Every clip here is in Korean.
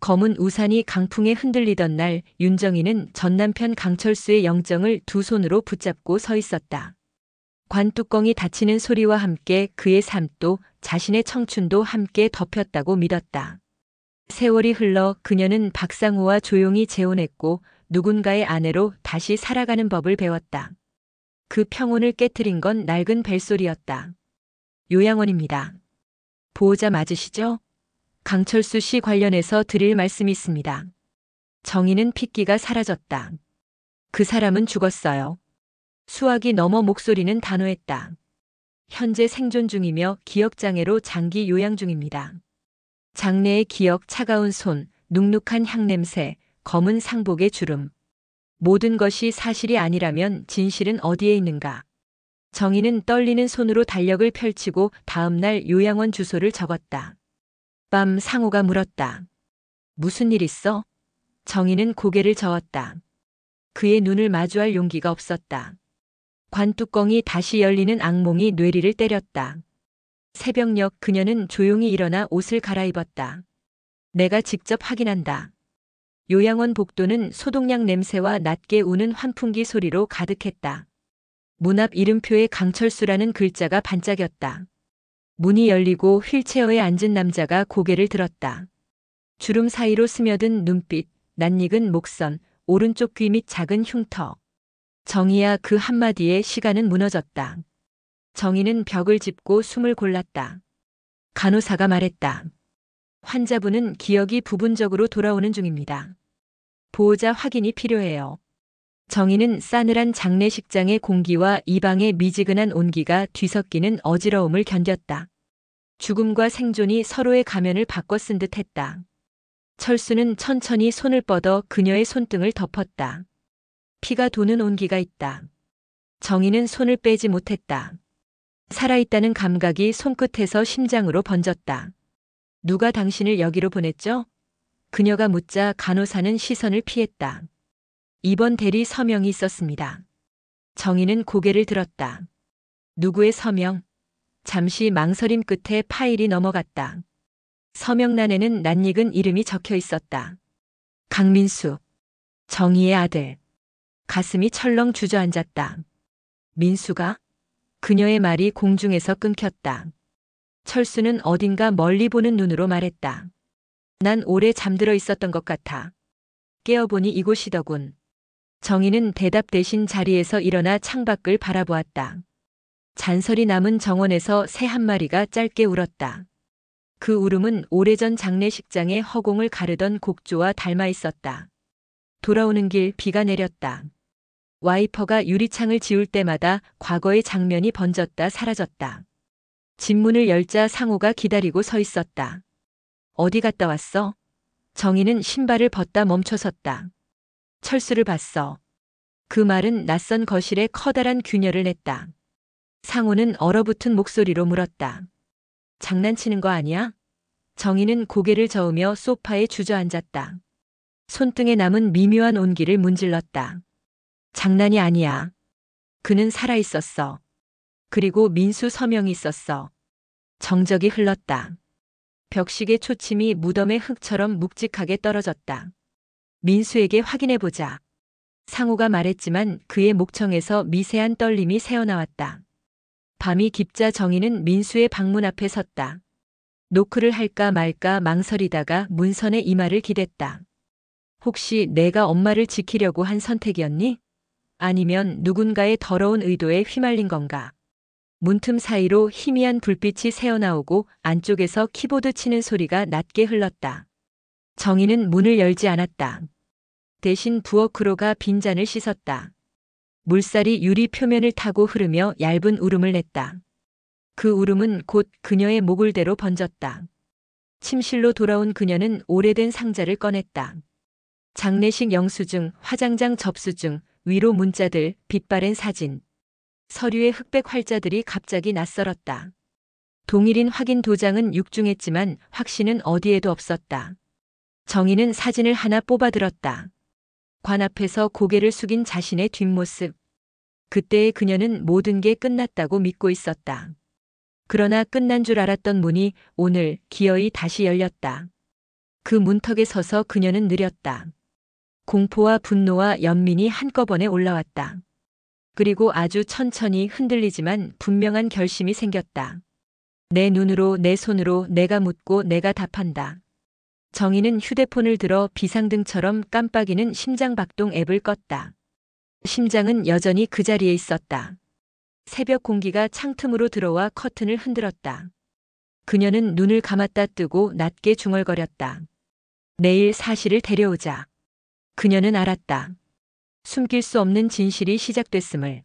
검은 우산이 강풍에 흔들리던 날 윤정이는 전 남편 강철수의 영정을 두 손으로 붙잡고 서 있었다. 관뚜껑이 닫히는 소리와 함께 그의 삶도 자신의 청춘도 함께 덮였다고 믿었다. 세월이 흘러 그녀는 박상우와 조용히 재혼했고 누군가의 아내로 다시 살아가는 법을 배웠다. 그 평온을 깨트린 건 낡은 벨소리였다. 요양원입니다. 보호자 맞으시죠? 강철수 씨 관련해서 드릴 말씀이 있습니다. 정희는 핏기가 사라졌다. 그 사람은 죽었어요. 수학이 넘어 목소리는 단호했다. 현재 생존 중이며 기억장애로 장기 요양 중입니다. 장래의 기억, 차가운 손, 눅눅한 향냄새, 검은 상복의 주름. 모든 것이 사실이 아니라면 진실은 어디에 있는가? 정희는 떨리는 손으로 달력을 펼치고 다음날 요양원 주소를 적었다. 밤 상호가 물었다. 무슨 일 있어? 정희는 고개를 저었다. 그의 눈을 마주할 용기가 없었다. 관뚜껑이 다시 열리는 악몽이 뇌리를 때렸다. 새벽녘 그녀는 조용히 일어나 옷을 갈아입었다. 내가 직접 확인한다. 요양원 복도는 소독약 냄새와 낮게 우는 환풍기 소리로 가득했다. 문 앞 이름표에 강철수라는 글자가 반짝였다. 문이 열리고 휠체어에 앉은 남자가 고개를 들었다. 주름 사이로 스며든 눈빛, 낯익은 목선, 오른쪽 귀 밑 작은 흉터. 정희야, 그 한마디에 시간은 무너졌다. 정희는 벽을 짚고 숨을 골랐다. 간호사가 말했다. 환자분은 기억이 부분적으로 돌아오는 중입니다. 보호자 확인이 필요해요. 정희는 싸늘한 장례식장의 공기와 이 방의 미지근한 온기가 뒤섞이는 어지러움을 견뎠다. 죽음과 생존이 서로의 가면을 바꿔 쓴 듯 했다. 철수는 천천히 손을 뻗어 그녀의 손등을 덮었다. 피가 도는 온기가 있다. 정희는 손을 빼지 못했다. 살아있다는 감각이 손끝에서 심장으로 번졌다. 누가 당신을 여기로 보냈죠? 그녀가 묻자 간호사는 시선을 피했다. 입원 대리 서명이 있었습니다. 정희는 고개를 들었다. 누구의 서명? 잠시 망설임 끝에 파일이 넘어갔다. 서명란에는 낯익은 이름이 적혀 있었다. 강민수. 정희의 아들. 가슴이 철렁 주저앉았다. 민수가? 그녀의 말이 공중에서 끊겼다. 철수는 어딘가 멀리 보는 눈으로 말했다. 난 오래 잠들어 있었던 것 같아. 깨어보니 이곳이더군. 정희는 대답 대신 자리에서 일어나 창밖을 바라보았다. 잔설이 남은 정원에서 새 한 마리가 짧게 울었다. 그 울음은 오래전 장례식장의 허공을 가르던 곡조와 닮아 있었다. 돌아오는 길 비가 내렸다. 와이퍼가 유리창을 지울 때마다 과거의 장면이 번졌다 사라졌다. 집문을 열자 상호가 기다리고 서 있었다. 어디 갔다 왔어? 정희는 신발을 벗다 멈춰섰다. 철수를 봤어. 그 말은 낯선 거실에 커다란 균열을 냈다. 상호는 얼어붙은 목소리로 물었다. 장난치는 거 아니야? 정희는 고개를 저으며 소파에 주저앉았다. 손등에 남은 미묘한 온기를 문질렀다. 장난이 아니야. 그는 살아있었어. 그리고 민수 서명이 있었어. 정적이 흘렀다. 벽식의 초침이 무덤의 흙처럼 묵직하게 떨어졌다. 민수에게 확인해보자. 상우가 말했지만 그의 목청에서 미세한 떨림이 새어나왔다. 밤이 깊자 정희는 민수의 방문 앞에 섰다. 노크를 할까 말까 망설이다가 문선의 이마를 기댔다. 혹시 내가 엄마를 지키려고 한 선택이었니? 아니면 누군가의 더러운 의도에 휘말린 건가? 문틈 사이로 희미한 불빛이 새어나오고 안쪽에서 키보드 치는 소리가 낮게 흘렀다. 정희는 문을 열지 않았다. 대신 부엌으로 빈잔을 씻었다. 물살이 유리 표면을 타고 흐르며 얇은 울음을 냈다. 그 울음은 곧 그녀의 목을대로 번졌다. 침실로 돌아온 그녀는 오래된 상자를 꺼냈다. 장례식 영수증, 화장장 접수증, 위로 문자들, 빛바랜 사진. 서류의 흑백 활자들이 갑자기 낯설었다. 동일인 확인 도장은 육중했지만 확신은 어디에도 없었다. 정희는 사진을 하나 뽑아들었다. 관 앞에서 고개를 숙인 자신의 뒷모습. 그때의 그녀는 모든 게 끝났다고 믿고 있었다. 그러나 끝난 줄 알았던 문이 오늘 기어이 다시 열렸다. 그 문턱에 서서 그녀는 느렸다. 공포와 분노와 연민이 한꺼번에 올라왔다. 그리고 아주 천천히 흔들리지만 분명한 결심이 생겼다. 내 눈으로, 내 손으로 내가 묻고 내가 답한다. 정희는 휴대폰을 들어 비상등처럼 깜빡이는 심장박동 앱을 껐다. 심장은 여전히 그 자리에 있었다. 새벽 공기가 창틈으로 들어와 커튼을 흔들었다. 그녀는 눈을 감았다 뜨고 낮게 중얼거렸다. 내일 사실을 데려오자. 그녀는 알았다. 숨길 수 없는 진실이 시작됐음을.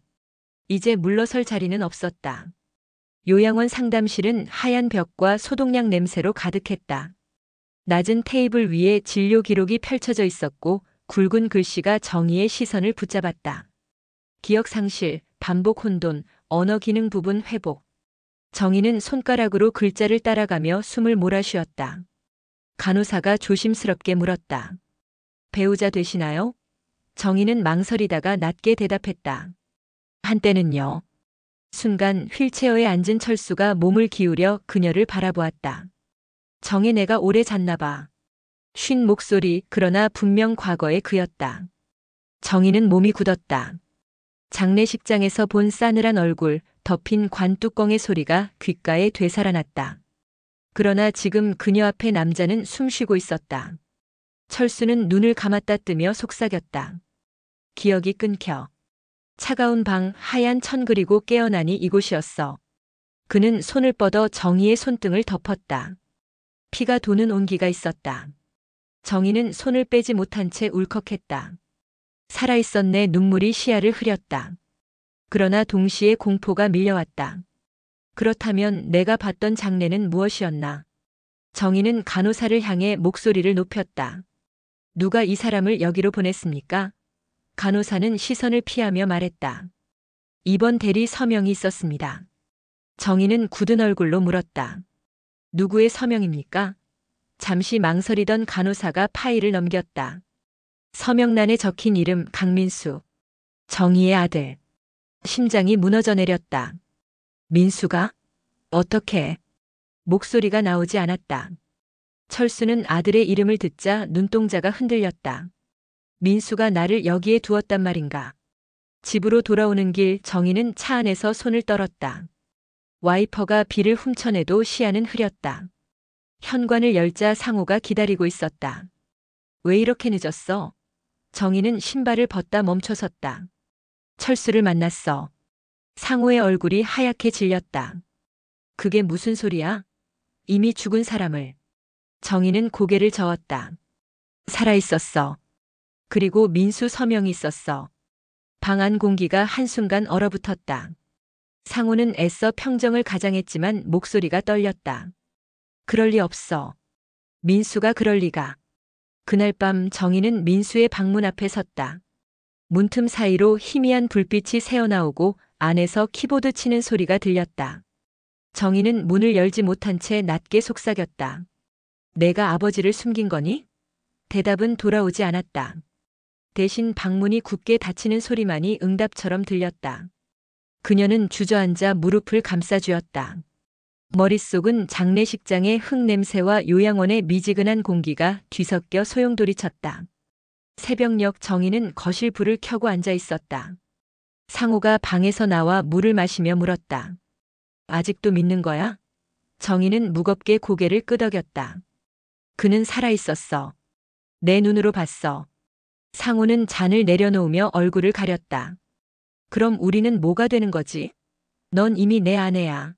이제 물러설 자리는 없었다. 요양원 상담실은 하얀 벽과 소독약 냄새로 가득했다. 낮은 테이블 위에 진료 기록이 펼쳐져 있었고 굵은 글씨가 정희의 시선을 붙잡았다. 기억 상실, 반복 혼돈, 언어 기능 부분 회복. 정희는 손가락으로 글자를 따라가며 숨을 몰아쉬었다. 간호사가 조심스럽게 물었다. 배우자 되시나요? 정희는 망설이다가 낮게 대답했다. 한때는요. 순간 휠체어에 앉은 철수가 몸을 기울여 그녀를 바라보았다. 정혜 내가 오래 잤나 봐. 쉰 목소리, 그러나 분명 과거의 그였다. 정희는 몸이 굳었다. 장례식장에서 본 싸늘한 얼굴, 덮인 관뚜껑의 소리가 귓가에 되살아났다. 그러나 지금 그녀 앞에 남자는 숨쉬고 있었다. 철수는 눈을 감았다 뜨며 속삭였다. 기억이 끊겨. 차가운 방, 하얀 천 그리고 깨어나니 이곳이었어. 그는 손을 뻗어 정희의 손등을 덮었다. 피가 도는 온기가 있었다. 정희는 손을 빼지 못한 채 울컥했다. 살아있었네. 눈물이 시야를 흐렸다. 그러나 동시에 공포가 밀려왔다. 그렇다면 내가 봤던 장례는 무엇이었나? 정희는 간호사를 향해 목소리를 높였다. 누가 이 사람을 여기로 보냈습니까? 간호사는 시선을 피하며 말했다. 입원 대리 서명이 있었습니다. 정희는 굳은 얼굴로 물었다. 누구의 서명입니까? 잠시 망설이던 간호사가 파일을 넘겼다. 서명란에 적힌 이름 강민수. 정희의 아들. 심장이 무너져 내렸다. 민수가? 어떻게? 목소리가 나오지 않았다. 철수는 아들의 이름을 듣자 눈동자가 흔들렸다. 민수가 나를 여기에 두었단 말인가? 집으로 돌아오는 길 정희는 차 안에서 손을 떨었다. 와이퍼가 비를 훔쳐내도 시야는 흐렸다. 현관을 열자 상호가 기다리고 있었다. 왜 이렇게 늦었어? 정희는 신발을 벗다 멈춰섰다. 철수를 만났어. 상호의 얼굴이 하얗게 질렸다. 그게 무슨 소리야? 이미 죽은 사람을. 정희는 고개를 저었다. 살아있었어. 그리고 민수 서명이 있었어. 방 안 공기가 한순간 얼어붙었다. 상호는 애써 평정을 가장했지만 목소리가 떨렸다. 그럴 리 없어. 민수가 그럴 리가. 그날 밤 정희는 민수의 방문 앞에 섰다. 문틈 사이로 희미한 불빛이 새어나오고 안에서 키보드 치는 소리가 들렸다. 정희는 문을 열지 못한 채 낮게 속삭였다. 내가 아버지를 숨긴 거니? 대답은 돌아오지 않았다. 대신 방문이 굳게 닫히는 소리만이 응답처럼 들렸다. 그녀는 주저앉아 무릎을 감싸쥐었다. 머릿속은 장례식장의 흙냄새와 요양원의 미지근한 공기가 뒤섞여 소용돌이쳤다. 새벽녘 정희는 거실 불을 켜고 앉아 있었다. 상호가 방에서 나와 물을 마시며 물었다. 아직도 믿는 거야? 정희는 무겁게 고개를 끄덕였다. 그는 살아있었어. 내 눈으로 봤어. 상호는 잔을 내려놓으며 얼굴을 가렸다. 그럼 우리는 뭐가 되는 거지? 넌 이미 내 아내야.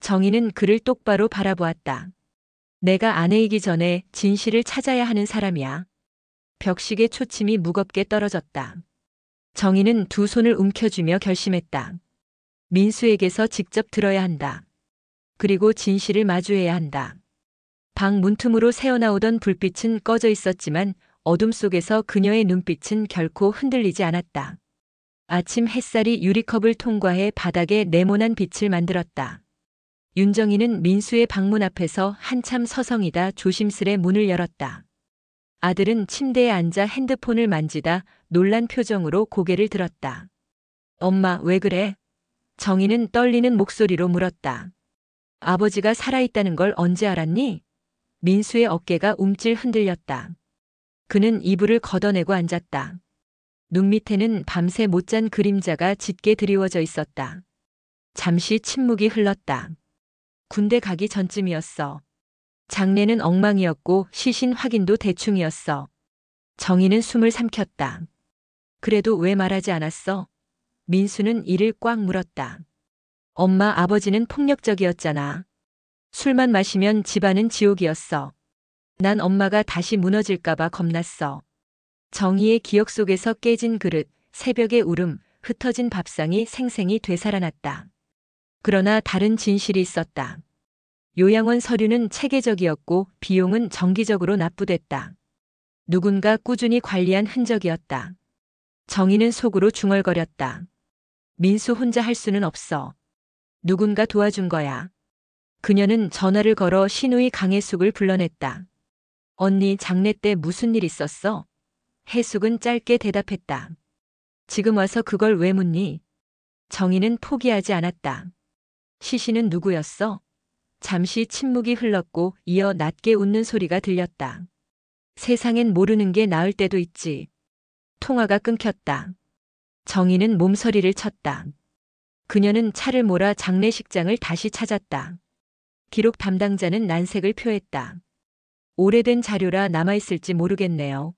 정희는 그를 똑바로 바라보았다. 내가 아내이기 전에 진실을 찾아야 하는 사람이야. 벽식의 초침이 무겁게 떨어졌다. 정희는 두 손을 움켜쥐며 결심했다. 민수에게서 직접 들어야 한다. 그리고 진실을 마주해야 한다. 방 문틈으로 새어나오던 불빛은 꺼져 있었지만 어둠 속에서 그녀의 눈빛은 결코 흔들리지 않았다. 아침 햇살이 유리컵을 통과해 바닥에 네모난 빛을 만들었다. 윤정희는 민수의 방문 앞에서 한참 서성이다 조심스레 문을 열었다. 아들은 침대에 앉아 핸드폰을 만지다 놀란 표정으로 고개를 들었다. 엄마, 왜 그래? 정희는 떨리는 목소리로 물었다. 아버지가 살아있다는 걸 언제 알았니? 민수의 어깨가 움찔 흔들렸다. 그는 이불을 걷어내고 앉았다. 눈 밑에는 밤새 못 잔 그림자가 짙게 드리워져 있었다. 잠시 침묵이 흘렀다. 군대 가기 전쯤이었어. 장례는 엉망이었고 시신 확인도 대충이었어. 정희는 숨을 삼켰다. 그래도 왜 말하지 않았어? 민수는 이를 꽉 물었다. 엄마 아버지는 폭력적이었잖아. 술만 마시면 집안은 지옥이었어. 난 엄마가 다시 무너질까봐 겁났어. 정희의 기억 속에서 깨진 그릇, 새벽의 울음, 흩어진 밥상이 생생히 되살아났다. 그러나 다른 진실이 있었다. 요양원 서류는 체계적이었고 비용은 정기적으로 납부됐다. 누군가 꾸준히 관리한 흔적이었다. 정희는 속으로 중얼거렸다. 민수 혼자 할 수는 없어. 누군가 도와준 거야. 그녀는 전화를 걸어 시누이 강혜숙을 불러냈다. 언니 장례 때 무슨 일 있었어? 혜숙은 짧게 대답했다. 지금 와서 그걸 왜 묻니? 정희는 포기하지 않았다. 시신은 누구였어? 잠시 침묵이 흘렀고 이어 낮게 웃는 소리가 들렸다. 세상엔 모르는 게 나을 때도 있지. 통화가 끊겼다. 정희는 몸서리를 쳤다. 그녀는 차를 몰아 장례식장을 다시 찾았다. 기록 담당자는 난색을 표했다. 오래된 자료라 남아있을지 모르겠네요.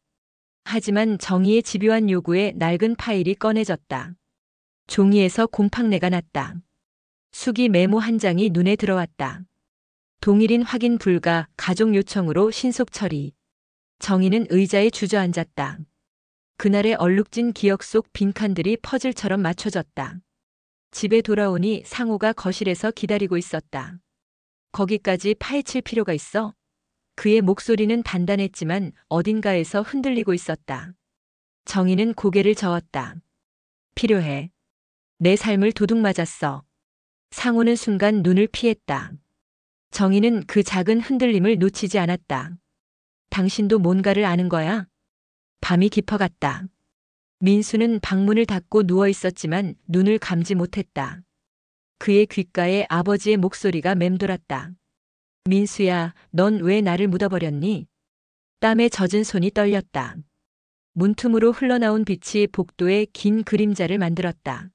하지만 정희의 집요한 요구에 낡은 파일이 꺼내졌다. 종이에서 곰팡내가 났다. 수기 메모 한 장이 눈에 들어왔다. 동일인 확인 불가, 가족 요청으로 신속 처리. 정희는 의자에 주저앉았다. 그날의 얼룩진 기억 속 빈칸들이 퍼즐처럼 맞춰졌다. 집에 돌아오니 상호가 거실에서 기다리고 있었다. 거기까지 파헤칠 필요가 있어? 그의 목소리는 단단했지만 어딘가에서 흔들리고 있었다. 정희는 고개를 저었다. 필요해. 내 삶을 도둑맞았어. 상호는 순간 눈을 피했다. 정희는 그 작은 흔들림을 놓치지 않았다. 당신도 뭔가를 아는 거야? 밤이 깊어갔다. 민수는 방문을 닫고 누워 있었지만 눈을 감지 못했다. 그의 귓가에 아버지의 목소리가 맴돌았다. 민수야, 넌 왜 나를 묻어버렸니? 땀에 젖은 손이 떨렸다. 문틈으로 흘러나온 빛이 복도에 긴 그림자를 만들었다.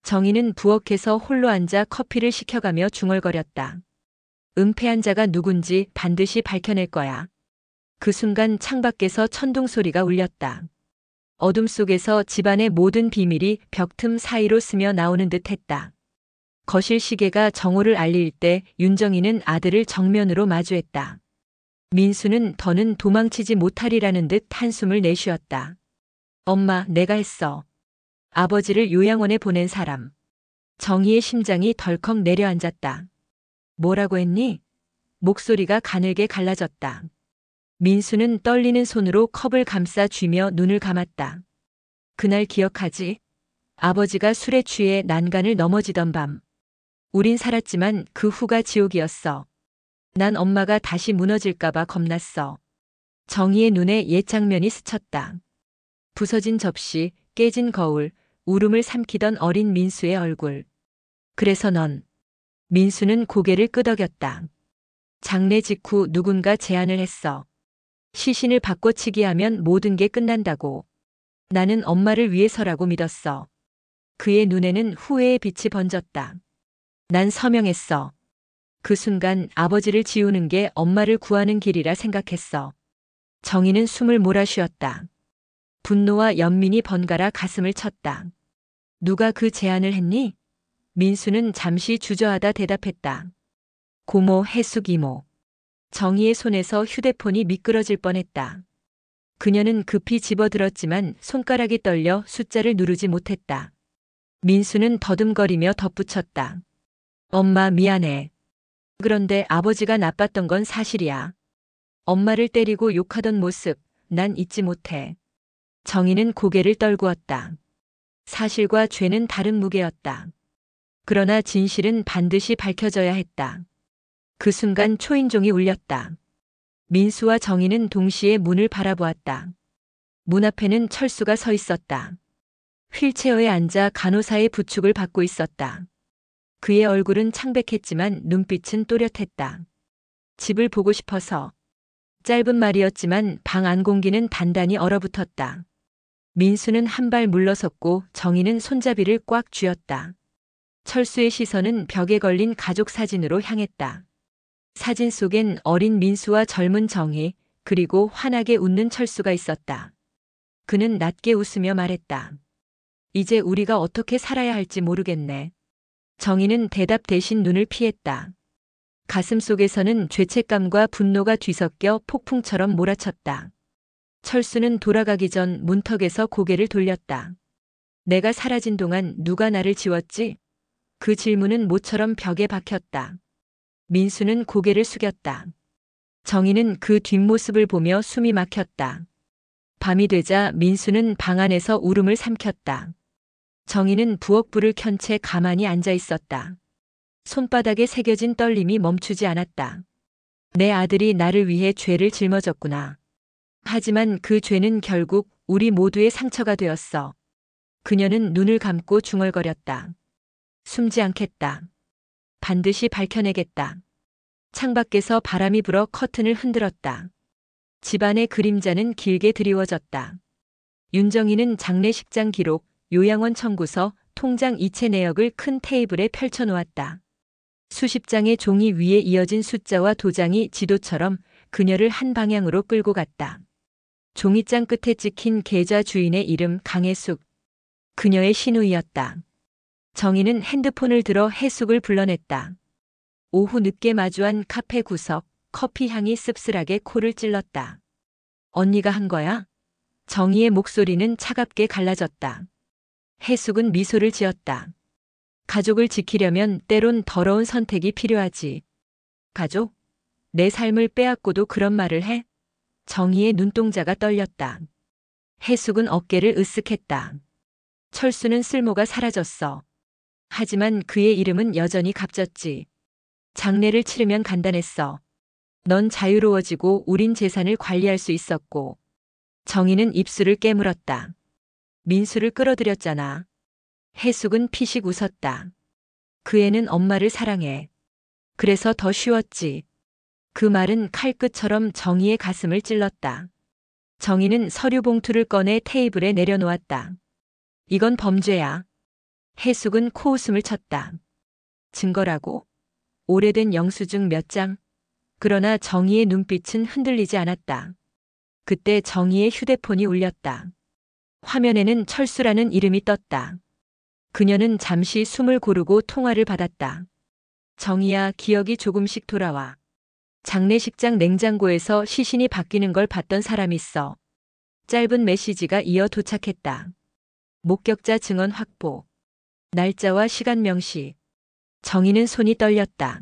정희는 부엌에서 홀로 앉아 커피를 시켜가며 중얼거렸다. 은폐한 자가 누군지 반드시 밝혀낼 거야. 그 순간 창밖에서 천둥 소리가 울렸다. 어둠 속에서 집안의 모든 비밀이 벽틈 사이로 스며 나오는 듯 했다. 거실 시계가 정오를 알릴 때 윤정이는 아들을 정면으로 마주했다. 민수는 더는 도망치지 못하리라는 듯 한숨을 내쉬었다. 엄마, 내가 했어. 아버지를 요양원에 보낸 사람. 정희의 심장이 덜컥 내려앉았다. 뭐라고 했니? 목소리가 가늘게 갈라졌다. 민수는 떨리는 손으로 컵을 감싸 쥐며 눈을 감았다. 그날 기억하지? 아버지가 술에 취해 난간을 넘어지던 밤. 우린 살았지만 그 후가 지옥이었어. 난 엄마가 다시 무너질까봐 겁났어. 정희의 눈에 옛 장면이 스쳤다. 부서진 접시, 깨진 거울, 울음을 삼키던 어린 민수의 얼굴. 그래서 넌. 민수는 고개를 끄덕였다. 장례 직후 누군가 제안을 했어. 시신을 바꿔치기 하면 모든 게 끝난다고. 나는 엄마를 위해서라고 믿었어. 그의 눈에는 후회의 빛이 번졌다. 난 서명했어. 그 순간 아버지를 지우는 게 엄마를 구하는 길이라 생각했어. 정희는 숨을 몰아쉬었다. 분노와 연민이 번갈아 가슴을 쳤다. 누가 그 제안을 했니? 민수는 잠시 주저하다 대답했다. 고모 혜숙 이모. 정희의 손에서 휴대폰이 미끄러질 뻔했다. 그녀는 급히 집어들었지만 손가락이 떨려 숫자를 누르지 못했다. 민수는 더듬거리며 덧붙였다. 엄마 미안해. 그런데 아버지가 나빴던 건 사실이야. 엄마를 때리고 욕하던 모습, 난 잊지 못해. 정희는 고개를 떨구었다. 사실과 죄는 다른 무게였다. 그러나 진실은 반드시 밝혀져야 했다. 그 순간 초인종이 울렸다. 민수와 정희는 동시에 문을 바라보았다. 문 앞에는 철수가 서 있었다. 휠체어에 앉아 간호사의 부축을 받고 있었다. 그의 얼굴은 창백했지만 눈빛은 또렷했다. 집을 보고 싶어서. 짧은 말이었지만 방 안 공기는 단단히 얼어붙었다. 민수는 한 발 물러섰고 정희는 손잡이를 꽉 쥐었다. 철수의 시선은 벽에 걸린 가족 사진으로 향했다. 사진 속엔 어린 민수와 젊은 정희, 그리고 환하게 웃는 철수가 있었다. 그는 낮게 웃으며 말했다. 이제 우리가 어떻게 살아야 할지 모르겠네. 정희는 대답 대신 눈을 피했다. 가슴 속에서는 죄책감과 분노가 뒤섞여 폭풍처럼 몰아쳤다. 철수는 돌아가기 전 문턱에서 고개를 돌렸다. 내가 사라진 동안 누가 나를 지웠지? 그 질문은 모처럼 벽에 박혔다. 민수는 고개를 숙였다. 정희는 그 뒷모습을 보며 숨이 막혔다. 밤이 되자 민수는 방 안에서 울음을 삼켰다. 정희는 부엌불을 켠 채 가만히 앉아 있었다. 손바닥에 새겨진 떨림이 멈추지 않았다. 내 아들이 나를 위해 죄를 짊어졌구나. 하지만 그 죄는 결국 우리 모두의 상처가 되었어. 그녀는 눈을 감고 중얼거렸다. 숨지 않겠다. 반드시 밝혀내겠다. 창밖에서 바람이 불어 커튼을 흔들었다. 집안의 그림자는 길게 드리워졌다. 윤정이는 장례식장 기록, 요양원 청구서, 통장 이체 내역을 큰 테이블에 펼쳐놓았다. 수십 장의 종이 위에 이어진 숫자와 도장이 지도처럼 그녀를 한 방향으로 끌고 갔다. 종이장 끝에 찍힌 계좌 주인의 이름 강혜숙. 그녀의 시누이였다. 정희는 핸드폰을 들어 혜숙을 불러냈다. 오후 늦게 마주한 카페 구석, 커피 향이 씁쓸하게 코를 찔렀다. 언니가 한 거야? 정희의 목소리는 차갑게 갈라졌다. 혜숙은 미소를 지었다. 가족을 지키려면 때론 더러운 선택이 필요하지. 가족? 내 삶을 빼앗고도 그런 말을 해? 정희의 눈동자가 떨렸다. 혜숙은 어깨를 으쓱했다. 철수는 쓸모가 사라졌어. 하지만 그의 이름은 여전히 값졌지. 장례를 치르면 간단했어. 넌 자유로워지고 우린 재산을 관리할 수 있었고. 정희는 입술을 깨물었다. 민수를 끌어들였잖아. 혜숙은 피식 웃었다. 그 애는 엄마를 사랑해. 그래서 더 쉬웠지. 그 말은 칼끝처럼 정희의 가슴을 찔렀다. 정희는 서류 봉투를 꺼내 테이블에 내려놓았다. 이건 범죄야. 혜숙은 코웃음을 쳤다. 증거라고? 오래된 영수증 몇 장? 그러나 정희의 눈빛은 흔들리지 않았다. 그때 정희의 휴대폰이 울렸다. 화면에는 철수라는 이름이 떴다. 그녀는 잠시 숨을 고르고 통화를 받았다. 정희야, 기억이 조금씩 돌아와. 장례식장 냉장고에서 시신이 바뀌는 걸 봤던 사람이 있어. 짧은 메시지가 이어 도착했다. 목격자 증언 확보. 날짜와 시간 명시. 정희는 손이 떨렸다.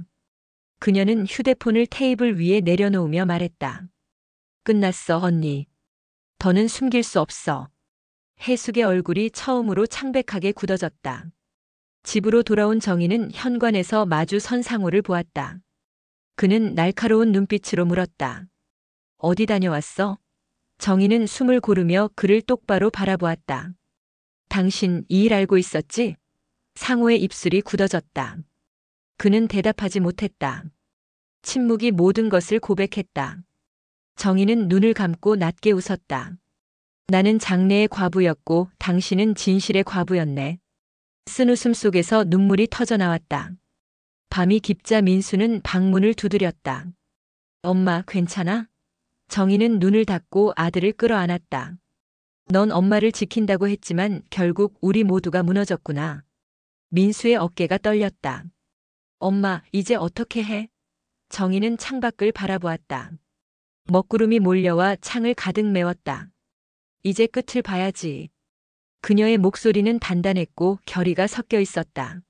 그녀는 휴대폰을 테이블 위에 내려놓으며 말했다. 끝났어, 언니. 더는 숨길 수 없어. 혜숙의 얼굴이 처음으로 창백하게 굳어졌다. 집으로 돌아온 정희는 현관에서 마주 선 상호를 보았다. 그는 날카로운 눈빛으로 물었다. 어디 다녀왔어? 정희는 숨을 고르며 그를 똑바로 바라보았다. 당신 이 일 알고 있었지? 상호의 입술이 굳어졌다. 그는 대답하지 못했다. 침묵이 모든 것을 고백했다. 정희는 눈을 감고 낮게 웃었다. 나는 장래의 과부였고 당신은 진실의 과부였네. 쓴 웃음 속에서 눈물이 터져나왔다. 밤이 깊자 민수는 방문을 두드렸다. 엄마, 괜찮아? 정희는 눈을 닫고 아들을 끌어안았다. 넌 엄마를 지킨다고 했지만 결국 우리 모두가 무너졌구나. 민수의 어깨가 떨렸다. 엄마, 이제 어떻게 해? 정희는 창밖을 바라보았다. 먹구름이 몰려와 창을 가득 메웠다. 이제 끝을 봐야지. 그녀의 목소리는 단단했고 결의가 섞여 있었다.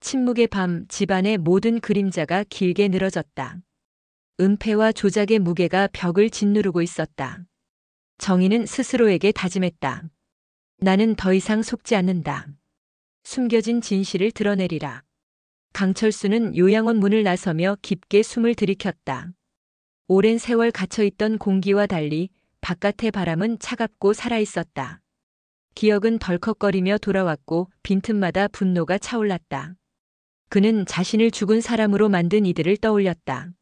침묵의 밤, 집안의 모든 그림자가 길게 늘어졌다. 은폐와 조작의 무게가 벽을 짓누르고 있었다. 정희는 스스로에게 다짐했다. 나는 더 이상 속지 않는다. 숨겨진 진실을 드러내리라. 강철수는 요양원 문을 나서며 깊게 숨을 들이켰다. 오랜 세월 갇혀있던 공기와 달리 바깥의 바람은 차갑고 살아있었다. 기억은 덜컥거리며 돌아왔고 빈틈마다 분노가 차올랐다. 그는 자신을 죽은 사람으로 만든 이들을 떠올렸다.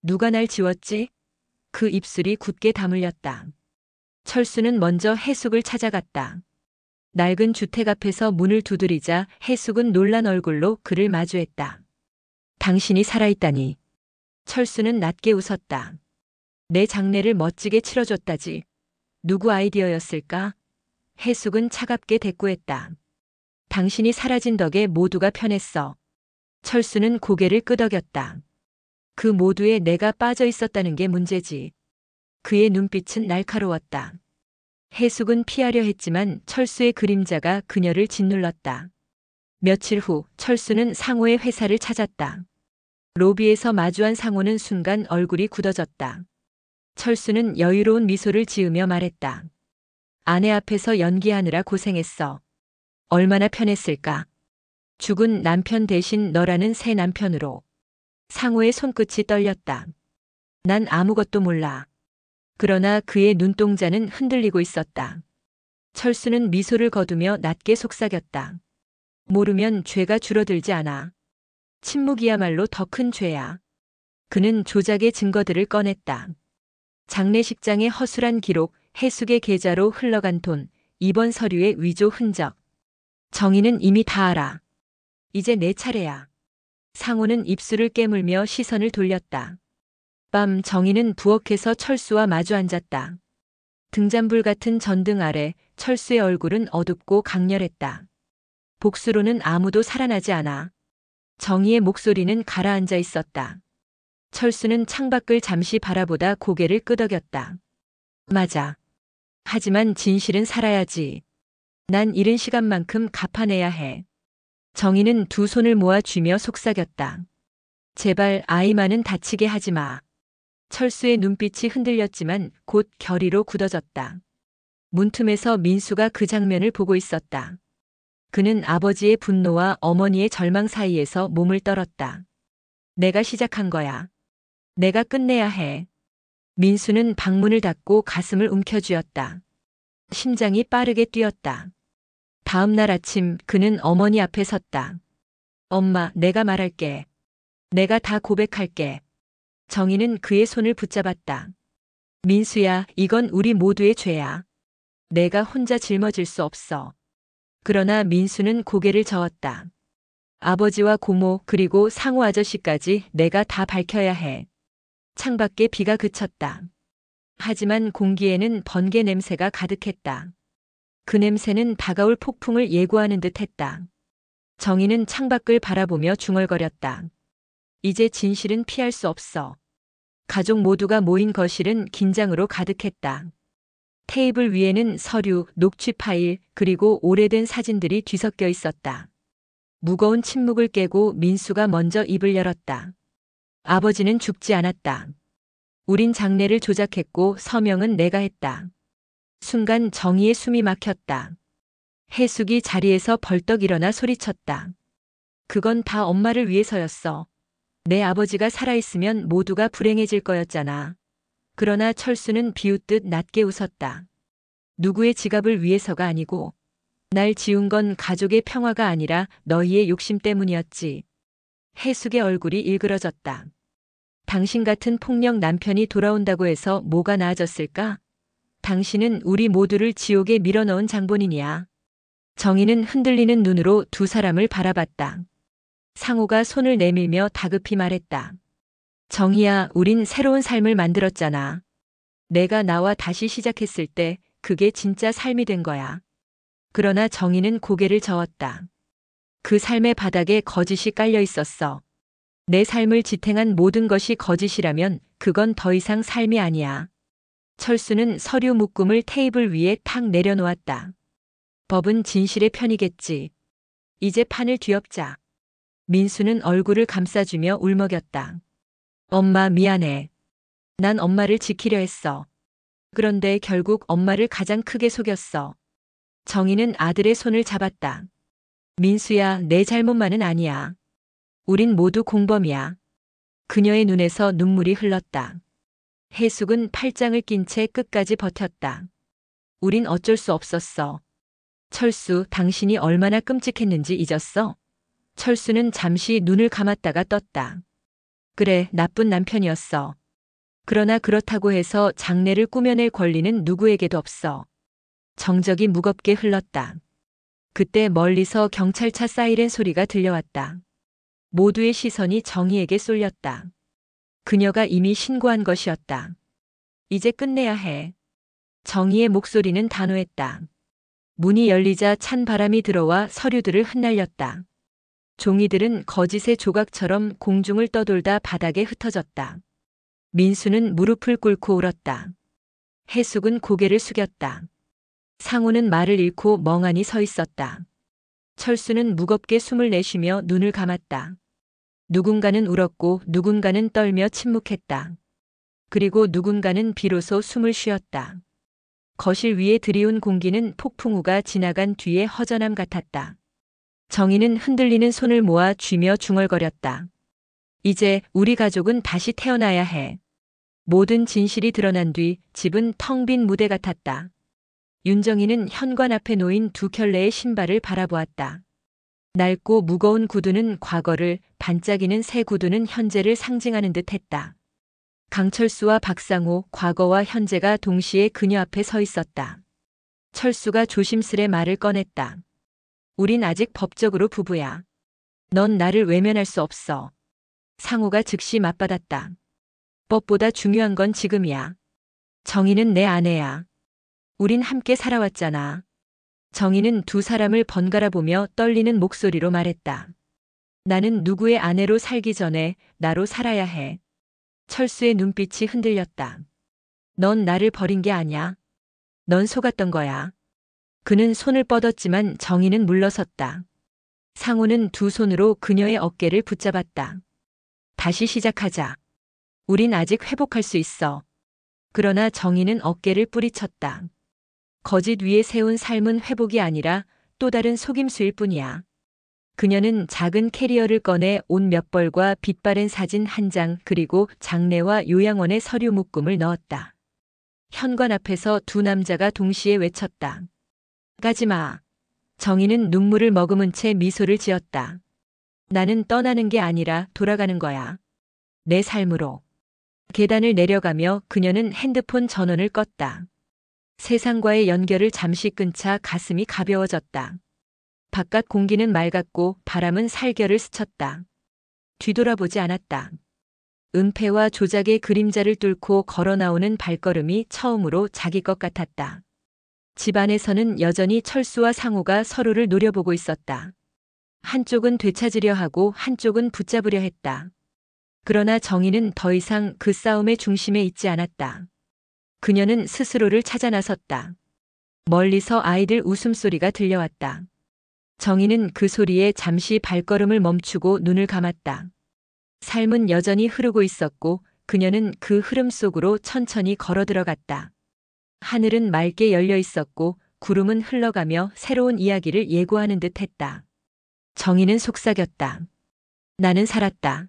누가 날 지웠지? 그 입술이 굳게 다물렸다. 철수는 먼저 해숙을 찾아갔다. 낡은 주택 앞에서 문을 두드리자 해숙은 놀란 얼굴로 그를 마주했다. 당신이 살아있다니. 철수는 낮게 웃었다. 내 장례를 멋지게 치러줬다지. 누구 아이디어였을까? 해숙은 차갑게 대꾸했다. 당신이 사라진 덕에 모두가 편했어. 철수는 고개를 끄덕였다. 그 모두에 내가 빠져 있었다는 게 문제지. 그의 눈빛은 날카로웠다. 해숙은 피하려 했지만 철수의 그림자가 그녀를 짓눌렀다. 며칠 후 철수는 상호의 회사를 찾았다. 로비에서 마주한 상호는 순간 얼굴이 굳어졌다. 철수는 여유로운 미소를 지으며 말했다. 아내 앞에서 연기하느라 고생했어. 얼마나 편했을까? 죽은 남편 대신 너라는 새 남편으로. 상호의 손끝이 떨렸다. 난 아무것도 몰라. 그러나 그의 눈동자는 흔들리고 있었다. 철수는 미소를 거두며 낮게 속삭였다. 모르면 죄가 줄어들지 않아. 침묵이야말로 더 큰 죄야. 그는 조작의 증거들을 꺼냈다. 장례식장의 허술한 기록, 해숙의 계좌로 흘러간 돈, 입원 서류의 위조 흔적. 정의는 이미 다 알아. 이제 내 차례야. 상호는 입술을 깨물며 시선을 돌렸다. 밤 정의는 부엌에서 철수와 마주 앉았다. 등잔불 같은 전등 아래 철수의 얼굴은 어둡고 강렬했다. 복수로는 아무도 살아나지 않아. 정의의 목소리는 가라앉아 있었다. 철수는 창밖을 잠시 바라보다 고개를 끄덕였다. 맞아. 하지만 진실은 살아야지. 난 잃은 시간만큼 갚아내야 해. 정의는 두 손을 모아 쥐며 속삭였다. 제발 아이만은 다치게 하지 마. 철수의 눈빛이 흔들렸지만 곧 결의로 굳어졌다. 문틈에서 민수가 그 장면을 보고 있었다. 그는 아버지의 분노와 어머니의 절망 사이에서 몸을 떨었다. 내가 시작한 거야. 내가 끝내야 해. 민수는 방문을 닫고 가슴을 움켜쥐었다. 심장이 빠르게 뛰었다. 다음 날 아침 그는 어머니 앞에 섰다. 엄마, 내가 말할게. 내가 다 고백할게. 정의는 그의 손을 붙잡았다. 민수야, 이건 우리 모두의 죄야. 내가 혼자 짊어질 수 없어. 그러나 민수는 고개를 저었다. 아버지와 고모 그리고 상호 아저씨까지 내가 다 밝혀야 해. 창밖에 비가 그쳤다. 하지만 공기에는 번개 냄새가 가득했다. 그 냄새는 다가올 폭풍을 예고하는 듯 했다. 정의는 창밖을 바라보며 중얼거렸다. 이제 진실은 피할 수 없어. 가족 모두가 모인 거실은 긴장으로 가득했다. 테이블 위에는 서류, 녹취 파일, 그리고 오래된 사진들이 뒤섞여 있었다. 무거운 침묵을 깨고 민수가 먼저 입을 열었다. 아버지는 죽지 않았다. 우린 장례를 조작했고 서명은 내가 했다. 순간 정의의 숨이 막혔다. 해숙이 자리에서 벌떡 일어나 소리쳤다. 그건 다 엄마를 위해서였어. 내 아버지가 살아있으면 모두가 불행해질 거였잖아. 그러나 철수는 비웃듯 낮게 웃었다. 누구의 지갑을 위해서가 아니고 날 지운 건 가족의 평화가 아니라 너희의 욕심 때문이었지. 해숙의 얼굴이 일그러졌다. 당신 같은 폭력 남편이 돌아온다고 해서 뭐가 나아졌을까? 당신은 우리 모두를 지옥에 밀어넣은 장본인이야. 정의는 흔들리는 눈으로 두 사람을 바라봤다. 상호가 손을 내밀며 다급히 말했다. 정의야, 우린 새로운 삶을 만들었잖아. 내가 나와 다시 시작했을 때 그게 진짜 삶이 된 거야. 그러나 정의는 고개를 저었다. 그 삶의 바닥에 거짓이 깔려 있었어. 내 삶을 지탱한 모든 것이 거짓이라면 그건 더 이상 삶이 아니야. 철수는 서류 묶음을 테이블 위에 탁 내려놓았다. 법은 진실의 편이겠지. 이제 판을 뒤엎자. 민수는 얼굴을 감싸주며 울먹였다. 엄마, 미안해. 난 엄마를 지키려 했어. 그런데 결국 엄마를 가장 크게 속였어. 정의는 아들의 손을 잡았다. 민수야, 내 잘못만은 아니야. 우린 모두 공범이야. 그녀의 눈에서 눈물이 흘렀다. 해숙은 팔짱을 낀 채 끝까지 버텼다. 우린 어쩔 수 없었어. 철수, 당신이 얼마나 끔찍했는지 잊었어? 철수는 잠시 눈을 감았다가 떴다. 그래, 나쁜 남편이었어. 그러나 그렇다고 해서 장래를 꾸며낼 권리는 누구에게도 없어. 정적이 무겁게 흘렀다. 그때 멀리서 경찰차 사이렌 소리가 들려왔다. 모두의 시선이 정희에게 쏠렸다. 그녀가 이미 신고한 것이었다. 이제 끝내야 해. 정희의 목소리는 단호했다. 문이 열리자 찬 바람이 들어와 서류들을 흩날렸다. 종이들은 거짓의 조각처럼 공중을 떠돌다 바닥에 흩어졌다. 민수는 무릎을 꿇고 울었다. 해숙은 고개를 숙였다. 상우는 말을 잃고 멍하니 서 있었다. 철수는 무겁게 숨을 내쉬며 눈을 감았다. 누군가는 울었고 누군가는 떨며 침묵했다. 그리고 누군가는 비로소 숨을 쉬었다. 거실 위에 드리운 공기는 폭풍우가 지나간 뒤의 허전함 같았다. 정희는 흔들리는 손을 모아 쥐며 중얼거렸다. 이제 우리 가족은 다시 태어나야 해. 모든 진실이 드러난 뒤 집은 텅 빈 무대 같았다. 윤정희는 현관 앞에 놓인 두 켤레의 신발을 바라보았다. 낡고 무거운 구두는 과거를, 반짝이는 새 구두는 현재를 상징하는 듯 했다. 강철수와 박상호, 과거와 현재가 동시에 그녀 앞에 서 있었다. 철수가 조심스레 말을 꺼냈다. 우린 아직 법적으로 부부야. 넌 나를 외면할 수 없어. 상호가 즉시 맞받았다. 법보다 중요한 건 지금이야. 정희는 내 아내야. 우린 함께 살아왔잖아. 정희는 두 사람을 번갈아 보며 떨리는 목소리로 말했다. 나는 누구의 아내로 살기 전에 나로 살아야 해. 철수의 눈빛이 흔들렸다. 넌 나를 버린 게 아니야. 넌 속았던 거야. 그는 손을 뻗었지만 정희는 물러섰다. 상우는 두 손으로 그녀의 어깨를 붙잡았다. 다시 시작하자. 우린 아직 회복할 수 있어. 그러나 정희는 어깨를 뿌리쳤다. 거짓 위에 세운 삶은 회복이 아니라 또 다른 속임수일 뿐이야. 그녀는 작은 캐리어를 꺼내 옷 몇 벌과 빛바랜 사진 한 장 그리고 장례와 요양원의 서류 묶음을 넣었다. 현관 앞에서 두 남자가 동시에 외쳤다. 가지마. 정희는 눈물을 머금은 채 미소를 지었다. 나는 떠나는 게 아니라 돌아가는 거야. 내 삶으로. 계단을 내려가며 그녀는 핸드폰 전원을 껐다. 세상과의 연결을 잠시 끊자 가슴이 가벼워졌다. 바깥 공기는 맑았고 바람은 살결을 스쳤다. 뒤돌아보지 않았다. 은폐와 조작의 그림자를 뚫고 걸어 나오는 발걸음이 처음으로 자기 것 같았다. 집 안에서는 여전히 철수와 상우가 서로를 노려보고 있었다. 한쪽은 되찾으려 하고 한쪽은 붙잡으려 했다. 그러나 정희는 더 이상 그 싸움의 중심에 있지 않았다. 그녀는 스스로를 찾아 나섰다. 멀리서 아이들 웃음소리가 들려왔다. 정희는 그 소리에 잠시 발걸음을 멈추고 눈을 감았다. 삶은 여전히 흐르고 있었고 그녀는 그 흐름 속으로 천천히 걸어 들어갔다. 하늘은 맑게 열려 있었고 구름은 흘러가며 새로운 이야기를 예고하는 듯 했다. 정희는 속삭였다. 나는 살았다.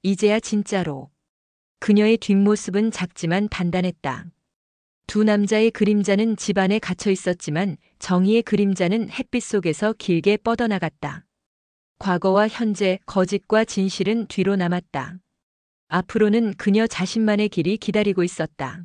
이제야 진짜로. 그녀의 뒷모습은 작지만 단단했다. 두 남자의 그림자는 집 안에 갇혀 있었지만 정희의 그림자는 햇빛 속에서 길게 뻗어나갔다. 과거와 현재, 거짓과 진실은 뒤로 남았다. 앞으로는 그녀 자신만의 길이 기다리고 있었다.